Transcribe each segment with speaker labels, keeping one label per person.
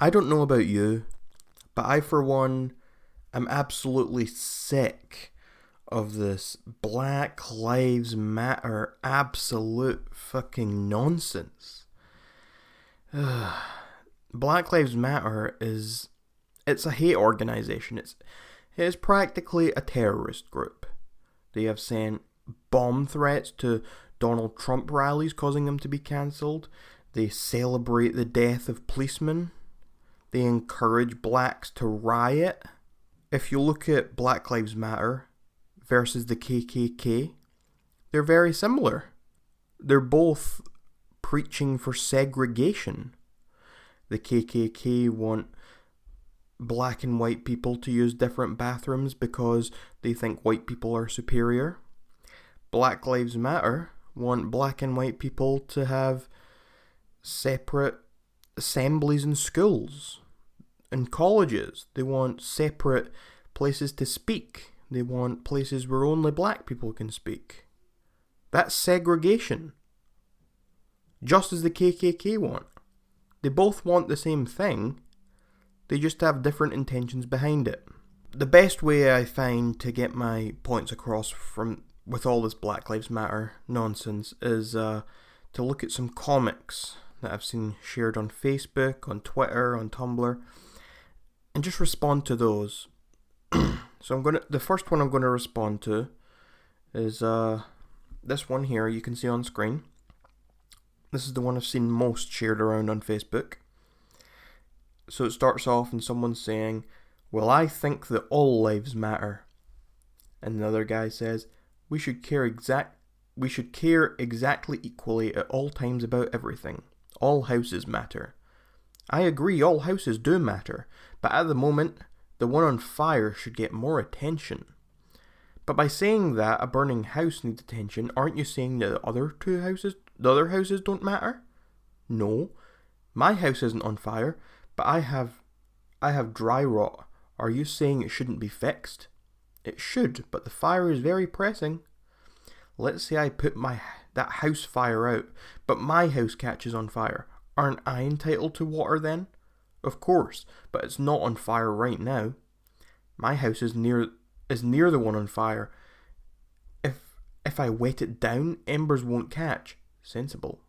Speaker 1: I don't know about you, but I, for one, am absolutely sick of this Black Lives Matter absolute fucking nonsense. Black Lives Matter it's a hate organisation. It's practically a terrorist group. They have sent bomb threats to Donald Trump rallies, causing them to be cancelled. They celebrate the death of policemen. They encourage blacks to riot. If you look at Black Lives Matter versus the KKK, they're very similar. They're both preaching for segregation. The KKK want black and white people to use different bathrooms because they think white people are superior. Black Lives Matter want black and white people to have separate assemblies in schools and colleges. They want separate places to speak. They want places where only black people can speak. That's segregation. Just as the KKK want. They both want the same thing. They just have different intentions behind it. The best way I find to get my points across with all this Black Lives Matter nonsense is to look at some comics that I've seen shared on Facebook, on Twitter, on Tumblr, and just respond to those. So the first one I'm going to respond to is this one here you can see on screen. This is the one I've seen most shared around on Facebook. So it starts off and someone's saying, "Well, I think that all lives matter." And the other guy says, we should care exactly equally at all times about everything. All houses matter." I agree, all houses do matter, but at the moment, the one on fire should get more attention. But by saying that a burning house needs attention, aren't you saying that the other houses don't matter? No, my house isn't on fire, but I have dry rot. Are you saying it shouldn't be fixed? It should, but the fire is very pressing. Let's say I put that house fire out, but my house catches on fire. Aren't I entitled to water then? Of course, but it's not on fire right now. My house is near the one on fire. If I wet it down, embers won't catch. Sensible.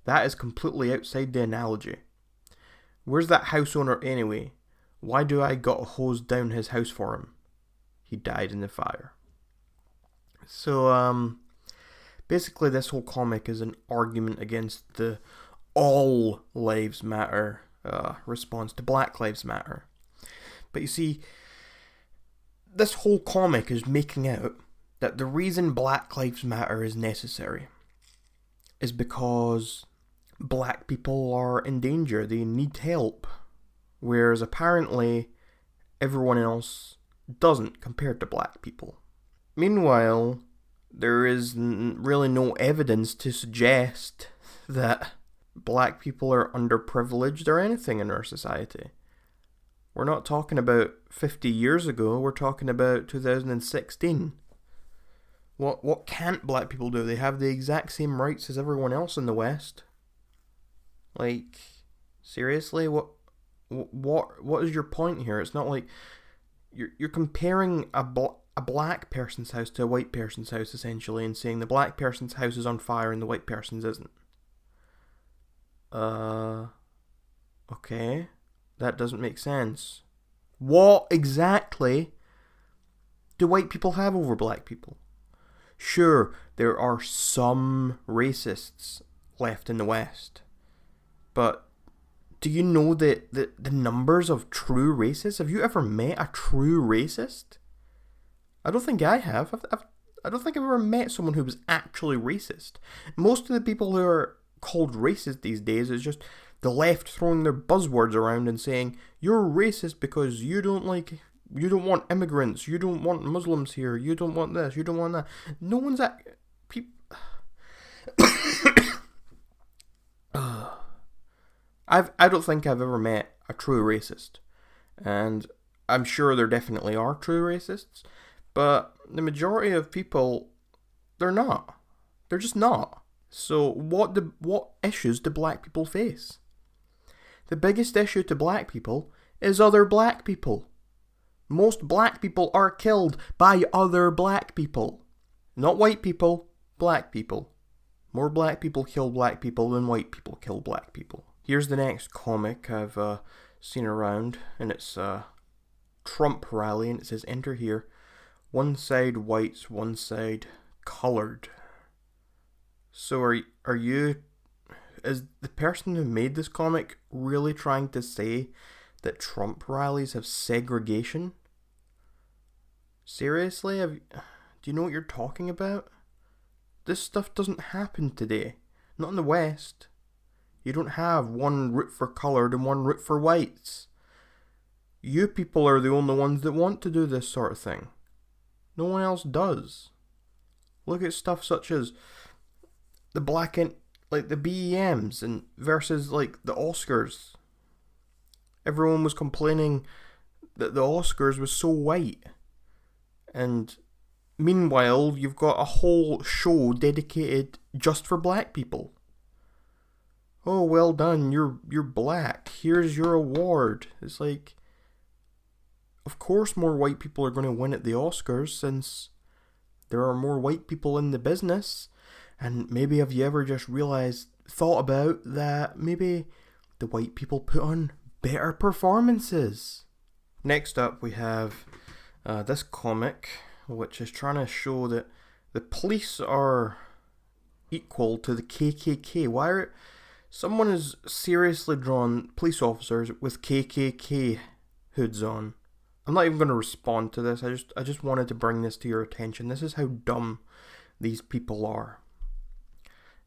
Speaker 1: That is completely outside the analogy. Where's that house owner anyway? Why do I got to hose down his house for him? He died in the fire. So, basically this whole comic is an argument against the all lives matter response to Black Lives Matter. But you see, this whole comic is making out that the reason Black Lives Matter is necessary is because black people are in danger, they need help, whereas apparently everyone else doesn't compared to black people. Meanwhile, there is really no evidence to suggest that black people are underprivileged or anything in our society. We're not talking about 50 years ago, we're talking about 2016. What can't black people do? They have the exact same rights as everyone else in the West. Like, seriously, what is your point here? It's not like you're comparing a black person's house to a white person's house, essentially, and saying the black person's house is on fire and the white person's isn't. Okay, that doesn't make sense. What exactly do white people have over black people? Sure, there are some racists left in the West, but do you know the numbers of true racists? Have you ever met a true racist? I don't think I have. I don't think I've ever met someone who was actually racist. Most of the people who are called racist these days is just the left throwing their buzzwords around and saying, you're racist because you don't want immigrants, you don't want Muslims here, you don't want this, you don't want that. No one's I don't think I've ever met a true racist. And I'm sure there definitely are true racists, but the majority of people, they're not. They're just not. So what issues do black people face? The biggest issue to black people is other black people. Most black people are killed by other black people. Not white people, black people. More black people kill black people than white people kill black people. Here's the next comic I've seen around, and it's a Trump rally, and it says, enter here. One side whites, one side colored. So are you, is the person who made this comic really trying to say that Trump rallies have segregation? Seriously? Do you know what you're talking about? This stuff doesn't happen today. Not in the West. You don't have one route for coloured and one route for whites. You people are the only ones that want to do this sort of thing. No one else does. Look at stuff such as the the BEMs and versus like the Oscars. Everyone was complaining that the Oscars was so white. And meanwhile, you've got a whole show dedicated just for black people. Oh, well done, you're black. Here's your award. It's like, of course more white people are going to win at the Oscars since there are more white people in the business. And maybe have you ever just thought about that maybe the white people put on better performances? Next up we have this comic, which is trying to show that the police are equal to the KKK. Someone has seriously drawn police officers with KKK hoods on. I'm not even going to respond to this. I just wanted to bring this to your attention. This is how dumb these people are.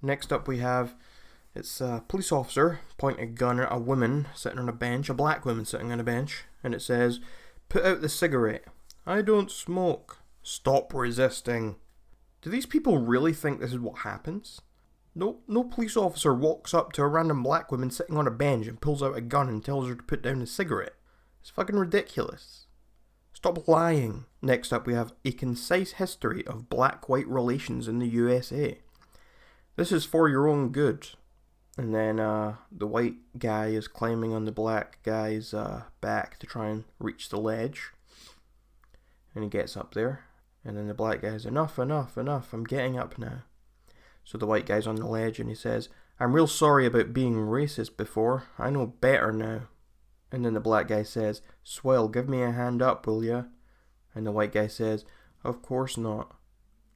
Speaker 1: Next up we have, it's a police officer pointing a gun at a woman sitting on a bench, a black woman sitting on a bench, and it says, "Put out the cigarette. I don't smoke. Stop resisting." Do these people really think this is what happens? No police officer walks up to a random black woman sitting on a bench and pulls out a gun and tells her to put down a cigarette. It's fucking ridiculous. Stop lying. Next up we have a concise history of black-white relations in the USA. This is for your own good. And then the white guy is climbing on the black guy's back to try and reach the ledge. And he gets up there. And then the black guy's, enough, I'm getting up now. So the white guy's on the ledge and he says, "I'm real sorry about being racist before. I know better now." And then the black guy says, "Swell, give me a hand up, will ya?" And the white guy says, "Of course not.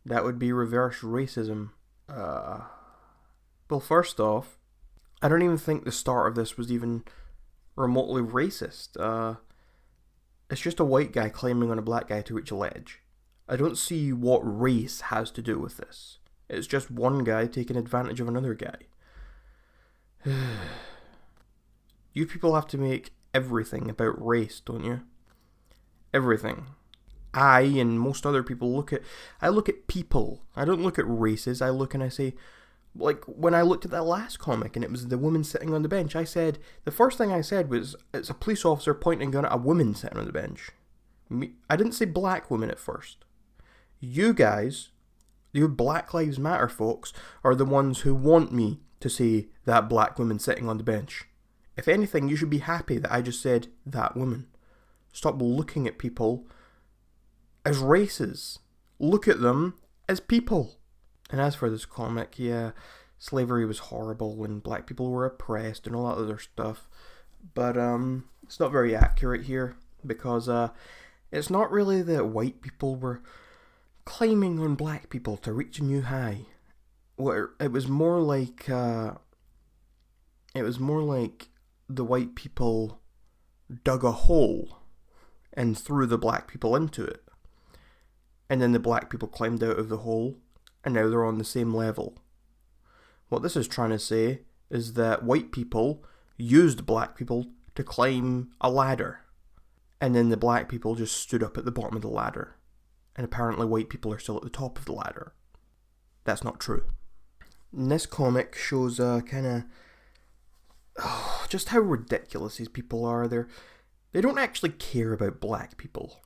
Speaker 1: That would be reverse racism." Well, first off, I don't even think the start of this was even remotely racist. It's just a white guy climbing on a black guy to reach a ledge. I don't see what race has to do with this. It's just one guy taking advantage of another guy. You people have to make everything about race, don't you? Everything. I and most other people I look at people. I don't look at races. I look and I say, like when I looked at that last comic and it was the woman sitting on the bench, the first thing I said was, it's a police officer pointing a gun at a woman sitting on the bench. I didn't say black woman at first. You guys, you Black Lives Matter folks, are the ones who want me to say that black woman sitting on the bench. If anything, you should be happy that I just said that woman. Stop looking at people as races. Look at them as people. And as for this comic, yeah, slavery was horrible and black people were oppressed and all that other stuff. But it's not very accurate here because it's not really that white people were climbing on black people to reach a new high. It was more like the white people dug a hole and threw the black people into it. And then the black people climbed out of the hole and now they're on the same level. What this is trying to say is that white people used black people to climb a ladder. And then the black people just stood up at the bottom of the ladder. And apparently white people are still at the top of the ladder. That's not true. And this comic shows just how ridiculous these people are. They don't actually care about black people.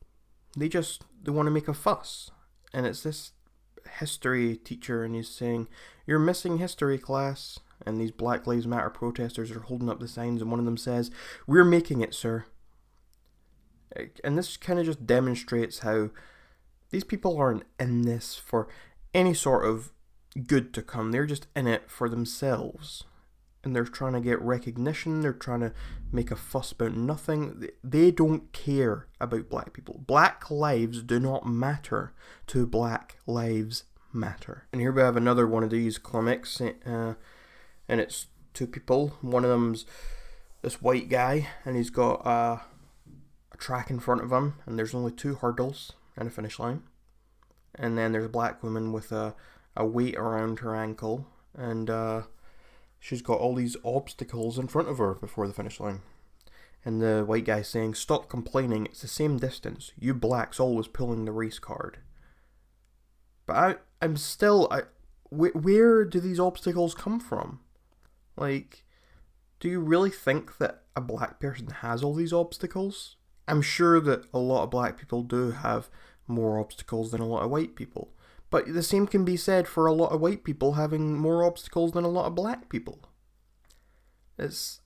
Speaker 1: They want to make a fuss. And it's this history teacher and he's saying, "You're missing history class." and these Black Lives Matter protesters are holding up the signs, and one of them says, "We're making it, sir." And this kind of just demonstrates how these people aren't in this for any sort of good to come. They're just in it for themselves. And they're trying to get recognition. They're trying to make a fuss about nothing. They don't care about black people. Black lives do not matter to Black Lives Matter. And here we have another one of these comics. And it's two people. One of them's this white guy. And he's got a track in front of him. And there's only 2 hurdles and a finish line. And then there's a black woman with a weight around her ankle. And she's got all these obstacles in front of her before the finish line. And the white guy's saying, "Stop complaining, it's the same distance. You blacks always pulling the race card." But I'm still... where do these obstacles come from? Like, do you really think that a black person has all these obstacles? I'm sure that a lot of black people do have more obstacles than a lot of white people. But the same can be said for a lot of white people having more obstacles than a lot of black people. It's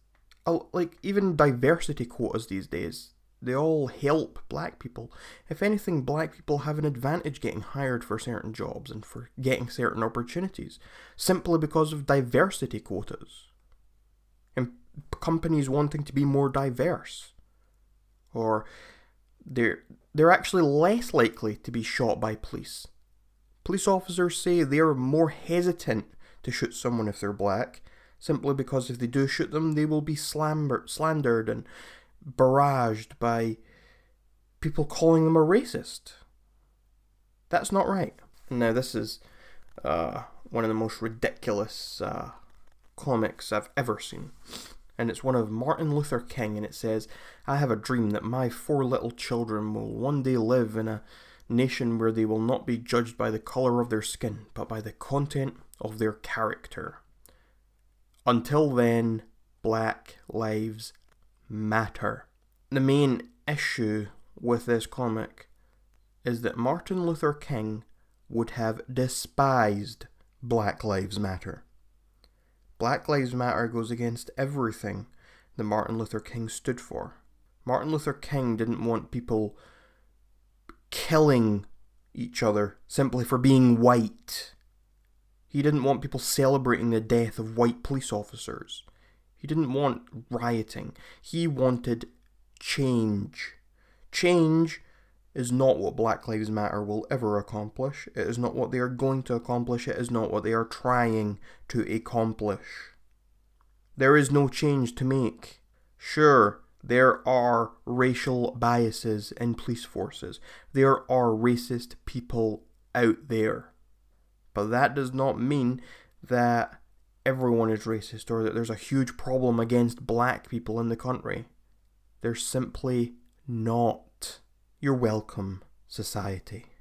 Speaker 1: like even diversity quotas these days, they all help black people. If anything, black people have an advantage getting hired for certain jobs and for getting certain opportunities, simply because of diversity quotas. And companies wanting to be more diverse. Or they're actually less likely to be shot by police. Police officers say they're more hesitant to shoot someone if they're black, simply because if they do shoot them, they will be slandered and barraged by people calling them a racist. That's not right. Now, this is one of the most ridiculous comics I've ever seen. And it's one of Martin Luther King, and it says, "I have a dream that my 4 little children will one day live in a nation where they will not be judged by the colour of their skin, but by the content of their character. Until then, Black Lives Matter." The main issue with this comic is that Martin Luther King would have despised Black Lives Matter. Black Lives Matter goes against everything that Martin Luther King stood for. Martin Luther King didn't want people killing each other simply for being white. He didn't want people celebrating the death of white police officers. He didn't want rioting. He wanted change. Change is not what Black Lives Matter will ever accomplish. It is not what they are going to accomplish. It is not what they are trying to accomplish. There is no change to make. Sure, there are racial biases in police forces. There are racist people out there. But that does not mean that everyone is racist or that there's a huge problem against black people in the country. There's simply not. You're welcome, society.